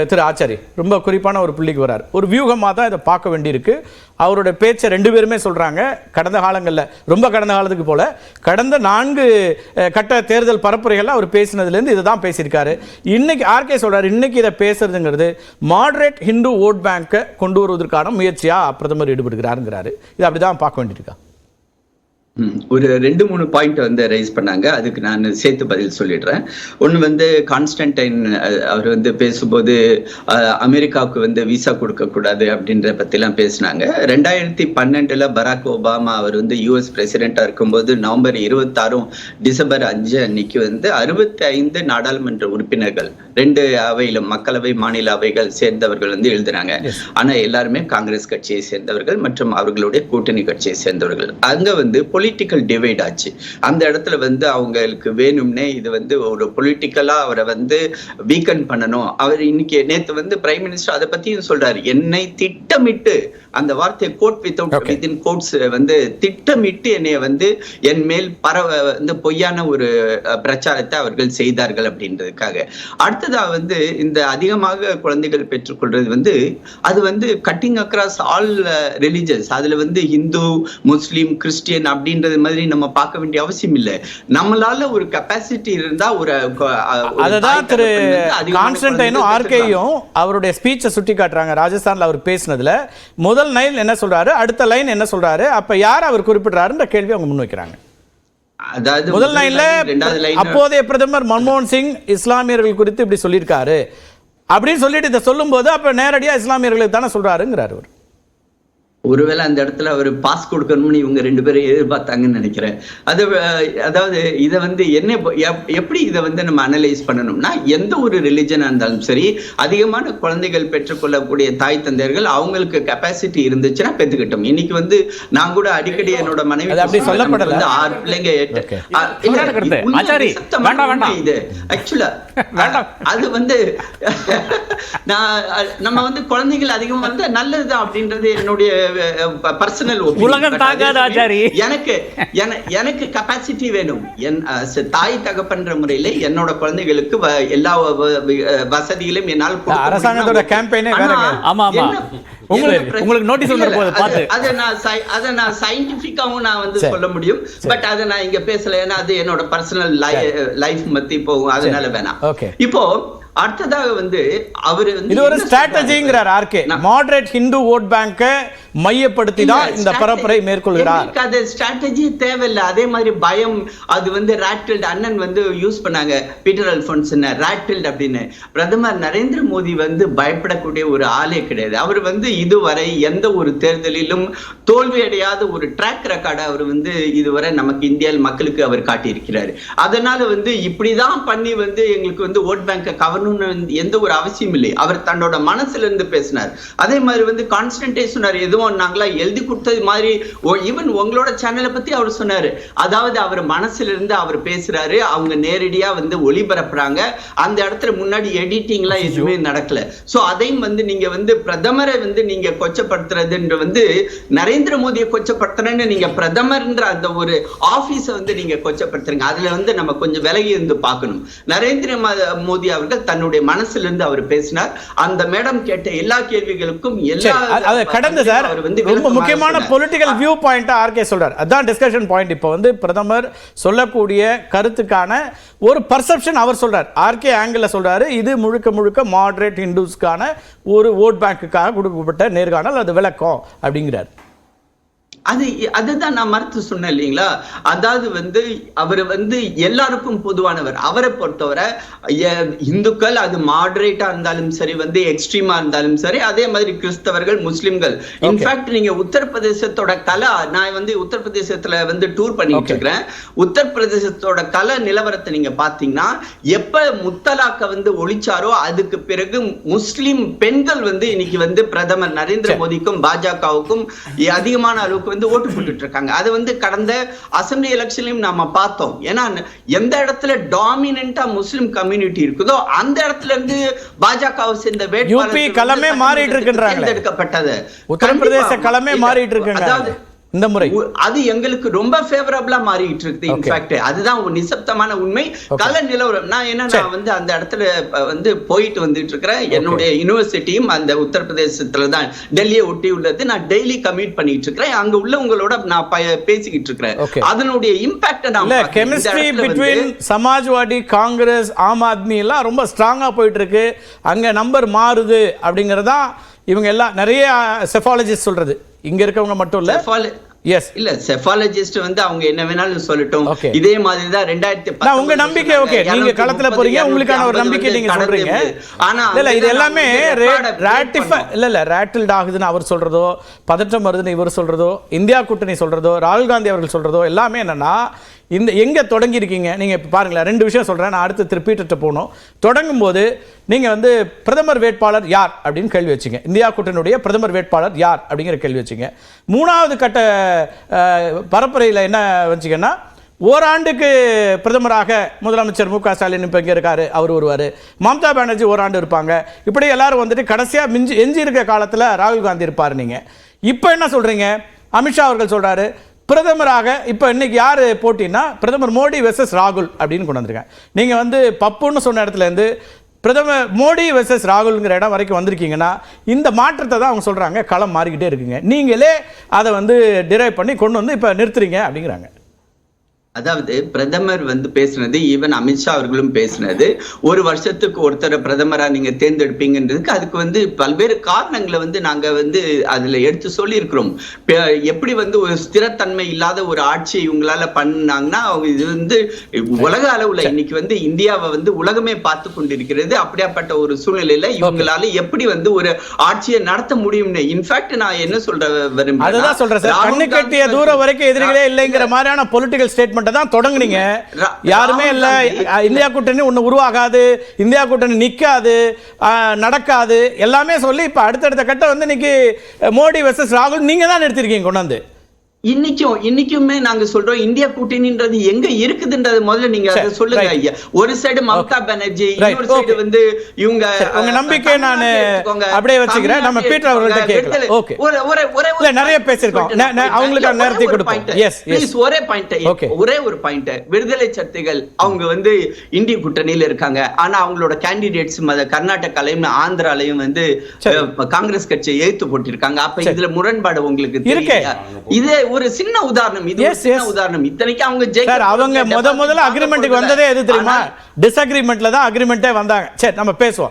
திரு ஆச்சாரி ரொம்ப குறிப்பான ஒரு புள்ளிக்கு வரார். ஒரு வியூகமாக தான் இதை பார்க்க வேண்டியிருக்கு. அவருடைய பேச்சை 2 பேருமே சொல்கிறாங்க. கடந்த காலங்களில், ரொம்ப கடந்த காலத்துக்கு போல, கடந்த 4 கட்ட தேர்தல் பரப்புரைகளில் அவர் பேசினதுலேருந்து இதை தான் பேசியிருக்காரு. இன்னைக்கு ஆர்கே சொல்கிறார், இன்னைக்கு இதை பேசுறதுங்கிறது மாடரேட் ஹிந்து ஓட் பேங்கை கொண்டு வருவதற்கான முயற்சியாக பிரதமர் ஈடுபடுகிறாருங்கிறாரு. இது அப்படி தான் பார்க்க வேண்டியிருக்கா? ஒரு 2-3 பாயிண்ட் வந்து ரைஸ் பண்ணாங்க. அதுக்கு நான் சேர்த்து பதில் சொல்லிடுறேன். ஒன்று வந்து கான்ஸ்டன்டைன் அவர் வந்து பேசும்போது அமெரிக்காவுக்கு வந்து விசா கொடுக்கக்கூடாது அப்படின்ற பற்றிலாம் பேசினாங்க. 2012 பராக் ஒபாமா அவர் வந்து யூஎஸ் பிரசிடென்ட்டாக இருக்கும்போது நவம்பர் 26 டிசம்பர் 5 அன்னைக்கு வந்து 65 நாடாளுமன்ற உறுப்பினர்கள் 2 அவையிலும் மக்களவை மாநில அவைகள் சேர்ந்தவர்கள் வந்து எழுதுறாங்க. ஆனால் எல்லாருமே காங்கிரஸ் கட்சியை சேர்ந்தவர்கள் மற்றும் அவர்களுடைய கூட்டணி கட்சியை சேர்ந்தவர்கள். அங்கே வந்து பொலிட்டிக்கல் டிவைட் ஆச்சு. அந்த இடத்துல வந்து அவங்களுக்கு வேணும்னே இது வந்து ஒரு பொலிட்டிக்கலா அவரை வந்து வீக்கன் பண்ணணும். அவர் இன்னைக்கு நேத்து வந்து பிரைம் மினிஸ்டர் அதை பத்தியும் சொல்றாரு. என்னை திட்டமிட்டு, அந்த வார்த்தையை கோட் வித்தின் கோட்ஸ் வந்து திட்டமிட்டு என்னைய வந்து என் மேல் வந்து பொய்யான ஒரு பிரச்சாரத்தை அவர்கள் செய்தார்கள் அப்படின்றதுக்காக. அடுத்ததா வந்து இந்த அதிகமாக குழந்தைகள் பெற்றுக்கொள்றது வந்து அது வந்து கட்டிங் அக்ராஸ் ஆல் ரிலிஜன்ஸ். அதுல வந்து இந்து, முஸ்லீம், கிறிஸ்டியன் அப்படின்றது மாதிரி நம்ம பார்க்க வேண்டிய அவசியம் இல்லை. நம்மளால ஒரு கெபாசிட்டி இருந்தா ஒரு அததான் திரு கான்ஸ்டன்டைனும் ஆர்கேயும் அவருடைய ஸ்பீச்சை சுட்டி காட்டுறாங்க. ராஜஸ்தான்ல அவர் பேசினதுல முதல் லைன் என்ன சொல்றாரு, அடுத்த லைன் என்ன சொல்றாரு, அப்ப யார் அவர் குறிப்பிடுறாருன்ற கேள்வி அவங்க முன்வைக்கிறாங்க. அதாவது முதல் லைன்ல அப்போதைய பிரதமர் மன்மோகன் சிங் இஸ்லாமியர்கள் குறித்து இப்படி சொல்லியிருக்காரு அப்படின்னு சொல்லிட்டு இதை சொல்லும் போது அப்ப நேரடியா இஸ்லாமியர்களுக்கு தானே சொல்றாருங்கிறாரு அவர். ஒருவேளை அந்த இடத்துல அவர் பாஸ் கொடுக்கணும்னு இவங்க 2 பேரும் எதிர்பார்த்தாங்கன்னு நினைக்கிறேன். அதாவது இதை வந்து என்ன எப்படி இதை வந்து நம்ம அனலைஸ் பண்ணணும்னா, எந்த ஒரு ரிலிஜனா இருந்தாலும் சரி, அதிகமான குழந்தைகள் பெற்றுக்கொள்ளக்கூடிய தாய் தந்தையர்கள் அவங்களுக்கு கெப்பாசிட்டி இருந்துச்சுன்னா பெற்றுக்கிட்டோம். இன்னைக்கு வந்து நான் கூட அடிக்கடி என்னோட மனைவி 6 பிள்ளைங்க இது ஆக்சுவலா அது வந்து நம்ம வந்து குழந்தைகள் அதிகம் வந்து நல்லதுதான் அப்படின்றது என்னுடைய பர்சனல் எனக்கு கெபாசிட்டி வேணும். தாய் தகப்பன்ற முறையில என்னோட குழந்தைகளுக்கு எல்லா வசதிகளும் என்னால் அரசாங்கத்தோட கேம்பெயினே உங்களுக்கு நோட்டீஸ் வந்திருப்போது பார்த்து அதை நான் சயின்டிஃபிக்காவும் நான் வந்து சொல்ல முடியும். பட் அதை நான் இங்க பேசல, ஏன்னா அது என்னோட பர்சனல் லைஃப் பத்தி போகும், அதனால வேணாம். இப்போ அடுத்ததாக வந்து அவரு வந்து இது ஒரு ஸ்ட்ராட்டஜிங்கிறார் ஆர்கே. மாடரேட் ஹிந்து ஓட் பேங்க மையப்படுத்தி தான் இந்த பரப்புரை மேற்கொள்கிறார். அது ஸ்ட்ராட்டஜி தேவையில்லை. அதே மாதிரி பயம், அது வந்து ராட்டில்ட் அண்ணன் வந்து யூஸ் பண்ணாங்க, பீட்டர் அல்போன்ஸ் ராட்டில்ட் அப்படின்னு. பிரதமர் நரேந்திர மோடி வந்து பயப்படக்கூடிய ஒரு ஆளே கிடையாது. அவர் வந்து இதுவரை எந்த ஒரு தேர்தலிலும் தோல்வி அடையாத ஒரு ட்ராக் ரெக்கார்டை அவர் வந்து இதுவரை நமக்கு இந்தியாவில் மக்களுக்கு அவர் காட்டியிருக்கிறாரு. அதனால வந்து இப்படிதான் பண்ணி வந்து எங்களுக்கு வந்து ஓட் பேங்கை கவர்னு எந்த ஒரு அவசியம் இல்லை. அவர் தன்னோட மனசுல இருந்து பேசினார். அதே மாதிரி வந்து கான்ஸ்டன்டே சொன்னார், எதுவும் நாங்களா எழுதி கொடுத்தது மாதிரி. ஈவன் உங்களோட சேனலை பத்தி அவர் சொன்னாரு. அதாவது அவர் மனசுல இருந்து அவர் பேசுறாரு, அவங்க நேரடியா வந்து ஒளிபரப்புறாங்க. அந்த இடத்துல முன்னாடி எடிட்டிங் எல்லாம் எதுவுமே நடக்கல. சோ அதையும் வந்து நீங்க வந்து பிரதமரை வந்து நீங்க கொச்சப்படுத்துறதுன்ற வந்து நரேந்திர மோடியை கொச்சப்படுத்துறேன்னு நீங்க பிரதமர்ன்ற அந்த ஒரு ஆபீஸ வந்து நீங்க கொச்சப்படுத்துறீங்க. அதுல வந்து நம்ம கொஞ்சம் விலகி இருந்து பார்க்கணும். நரேந்திர மோடி அவர்கள் தன்னுடைய மனசுல இருந்து அவர் பேசினார். அந்த மேடம் கேட்ட எல்லா கேள்விகளுக்கும் கடந்து சார் ரொம்ப முக்கியமான பொலிட்டிக்கல் வியூ பாயிண்ட் ஆர்கே சொல்றார். அதான் டிஸ்கஷன் பாயிண்ட். இப்போ வந்து பிரதமர் சொல்லக்கூடிய கருத்துக்கான ஒரு பர்செப்ஷன் அவர் சொல்றார். ஆர்கே ஆங்கிள் சொல்றாரு, இது முழுக்க முழுக்க மாடரேட் ஹிந்துஸ்க்கான ஒரு ஓட் பேங்குக்காக கொடுக்கப்பட்ட நேர்காணல், அது விளக்கம் அப்படிங்கிறார். அதுதான் நான் மறுத்து சொன்னேன் இல்லைங்களா. அதாவது வந்து அவர் வந்து எல்லாருக்கும் பொதுவானவர். அவரை பொறுத்தவரை இந்துக்கள் அது மாடரேட்டா இருந்தாலும் சரி, வந்து எக்ஸ்ட்ரீமா இருந்தாலும் சரி, அதே மாதிரி கிறிஸ்தவர்கள், முஸ்லிம்கள். இன்ஃபேக்ட் நீங்க உத்தரப்பிரதேசத்தோட கலை, நான் வந்து உத்தரப்பிரதேசத்துல வந்து டூர் பண்ணிட்டு இருக்கிறேன். உத்தரப்பிரதேசத்தோட கலை நிலவரத்தை நீங்க பாத்தீங்கன்னா, எப்ப முத்தலாக்க வந்து ஒழிச்சாரோ அதுக்கு பிறகு முஸ்லிம் பெண்கள் வந்து இன்னைக்கு வந்து பிரதமர் நரேந்திர மோடிக்கும் பாஜகவுக்கும் அதிகமான அளவுக்கு வந்து ஓட்டு போட்டுட்டு இருக்காங்க. அது வந்து கடந்த அசெம்பிளி எலெக்ஷன்லயும் நாம பார்த்தோம். ஏன்னா எந்த இடத்துல டாமினன்ட்டா முஸ்லிம் கம்யூனிட்டி இருக்குதோ அந்த இடத்துல இருந்து பாஜகவை சேர்ந்த வேட்பாளர் களமே மாறிட்டு இருக்கின்றாங்க. தேர்ந்தெடுக்கப்பட்டது. உத்தரப்பிரதேச களமே மாறிட்டு இருக்காங்க. அதாவது இந்த முறை அது எங்களுக்கு ரொம்ப ஃபேவரபிளா மாறிட்டு இருக்கு. இன்ஃபேக்ட் அதுதான் ஒரு நிசப்தமான உண்மை. கள நிலவரம் நான் வந்து அந்த இடத்துல வந்து போயிட்டு வந்துட்டு இருக்கிறேன். என்னுடைய யூனிவர்சிட்டியும் அந்த உத்தரப்பிரதேசத்துல தான் டெல்லியை ஒட்டி உள்ளது. நான் டெய்லி கமிட் பண்ணிட்டு இருக்கிறேன். அங்க உள்ளவங்களோட நான் பேசிக்கிட்டு இருக்கிறேன். அதனுடைய இம்பாக்ட் நான் கெமிஸ்ட்ரி பிட்வீன் சமாஜ்வாடி, காங்கிரஸ், ஆம் ஆத்மி எல்லாம் ரொம்ப ஸ்ட்ராங்கா போயிட்டு இருக்கு. அங்க நம்பர் மாறுது அப்படிங்கறதா இவங்க எல்லாம் நிறைய செஃபாலஜிஸ்ட் சொல்றது. இங்க இருக்கவங்க மட்டும் இல்ல, இல்ல செஃபாலஜிஸ்ட் வந்து அவங்க என்ன வேணாலும் சொல்லட்டும். இதே மாதிரி தான் 2010 உங்க நம்பிக்கை. ஓகே, நீங்க களத்துல போறீங்க, உங்களுக்கான ஒரு நம்பிக்கை நீங்க சொல்றீங்க. ஆனா இல்ல இது எல்லாமே ரேட்டில்ட் ஆகுதுன்னு அவர் சொல்றதோ, பதற்றம் வருதுன்னு இவர் சொல்றதோ, இந்தியா கூட்டணி சொல்றதோ, ராகுல் காந்தி அவர்கள் சொல்றதோ எல்லாமே என்னன்னா இந்த எங்க தொடங்கி இருக்கீங்க நீங்க பாருங்களேன். 2 விஷயம் சொல்றேன், நான் அடுத்து திருப்பிட்டு போகணும். தொடங்கும் போது நீங்க வந்து பிரதமர் வேட்பாளர் யார் அப்படின்னு கேள்வி வச்சீங்க. இந்தியா கூட்டணியுடைய பிரதமர் வேட்பாளர் யார் அப்படிங்கிற கேள்வி வச்சீங்க. 3வது கட்ட பரப்புரையில் என்ன வச்சீங்கன்னா, ஓராண்டுக்கு பிரதமராக முதலமைச்சர் மு க ஸ்டாலின் இப்போ இங்கே இருக்காரு, அவர் வருவார். மம்தா பானர்ஜி ஓராண்டு இருப்பாங்க. இப்படி எல்லாரும் வந்துட்டு கடைசியாக எஞ்சி இருக்க காலத்தில் ராகுல் காந்தி இருப்பார். நீங்கள் இப்போ என்ன சொல்றீங்க? அமித்ஷா அவர்கள் சொல்றாரு பிரதமராக இப்போ இன்னைக்கு யார் போட்டின்னா பிரதமர் மோடி வெர்சஸ் ராகுல் அப்படின்னு கொண்டு வந்திருக்காங்க. நீங்கள் வந்து பப்புன்னு சொன்ன இடத்துலேருந்து பிரதமர் மோடி வெர்சஸ் ராகுல்ங்கிற இடம் வரைக்கும் வந்திருக்கீங்கன்னா இந்த மாற்றத்தை தான் அவங்க சொல்கிறாங்க. களம் மாறிக்கிட்டே இருக்குங்க. நீங்களே அதை வந்து டிரைவ் பண்ணி கொண்டு வந்து இப்போ நிறுத்துறீங்க அப்படிங்கிறாங்க. அதாவது பிரதமர் வந்து பேசினது, ஈவன் அமித்ஷா அவர்களும் பேசினது, ஒரு வருஷத்துக்கு ஒருத்தரை பிரதமரா நீங்க தேர்ந்தெடுப்பீங்கன்றதுக்கு அதுக்கு வந்து பல்வேறு காரணங்களை வந்து நாங்க வந்து அதுல எடுத்து சொல்லி இருக்கிறோம். எப்படி வந்து ஒரு ஸ்திரத்தன்மை இல்லாத ஒரு ஆட்சியை இவங்களால பண்ணாங்கன்னா இது வந்து உலக அளவுல இன்னைக்கு வந்து இந்தியாவை வந்து உலகமே பார்த்து கொண்டிருக்கிறது. அப்படியாப்பட்ட ஒரு சூழ்நிலையில இவங்களால எப்படி வந்து ஒரு ஆட்சியை நடத்த முடியும்னு இன்ஃபேக்ட் நான் என்ன சொல்ற விரும்புறேன், கட்டிய தூரம் வரைக்கும் எதிரிகளே இல்லைங்கிற மாதிரியான பொலிட்டிக்கல் ஸ்டேட்மெண்ட் தான் தொடங்குனீங்க. யாருமே இல்ல, இந்தியா கூட்டணி ஒண்ணு உருவாகாது, இந்தியா கூட்டணி நிக்காது, நடக்காது எல்லாமே சொல்லி இப்ப அடுத்தடுத்த கட்டம் வந்து இன்னைக்கு மோடி வெர்சஸ் ராகுல் நீங்க தான் எடுத்திருக்கீங்க கொண்டாந்து. இன்னைக்குமே நாங்க சொல்றோம் இந்தியா கூட்டணின்றது எங்க இருக்குதுன்றது முதல்ல நீங்க அதை சொல்லுங்க ஐயா. ஒரு சைடு மம்தா பானர்ஜி, இன்னொரு சைடு வந்து இவங்க உங்க நம்பிக்கை நான் அப்படியே வச்சுக்கிறேன். நம்ம பீட்டர் அவர்கள்ட்ட கேட்கலாம். ஓகே, இல்ல நிறைய பேசிருக்கோம், அவங்களுக்கு நேரத்தை கொடுப்போம். எஸ் ப்ளீஸ் ஒரே பாயிண்ட், ஒரே ஒரு பாயிண்ட். விடுதலை சக்திகள் அவங்க வந்து இந்திய கூட்டணியில இருக்காங்க. ஆனா அவங்களோட கேண்டிடேட்ஸ் கர்நாடகாலையும் ஆந்திராலையும் வந்து காங்கிரஸ் கட்சியை எதிர்த்து போட்டிருக்காங்க. அப்ப இதுல முரண்பாடு உங்களுக்கு இருக்கு. இதே ஒரு சின்ன உதாரணம், இது சின்ன உதாரணம். இத்தனைக்கு அவங்க முதல்ல அக்ரிமெண்ட்டுக்கு வந்ததே எது தெரியுமா? டிஸ்அக்ரிமெண்ட்ல தான் அக்ரிமெண்டே வந்தாங்க. சரி நம்ம பேசுவோம்.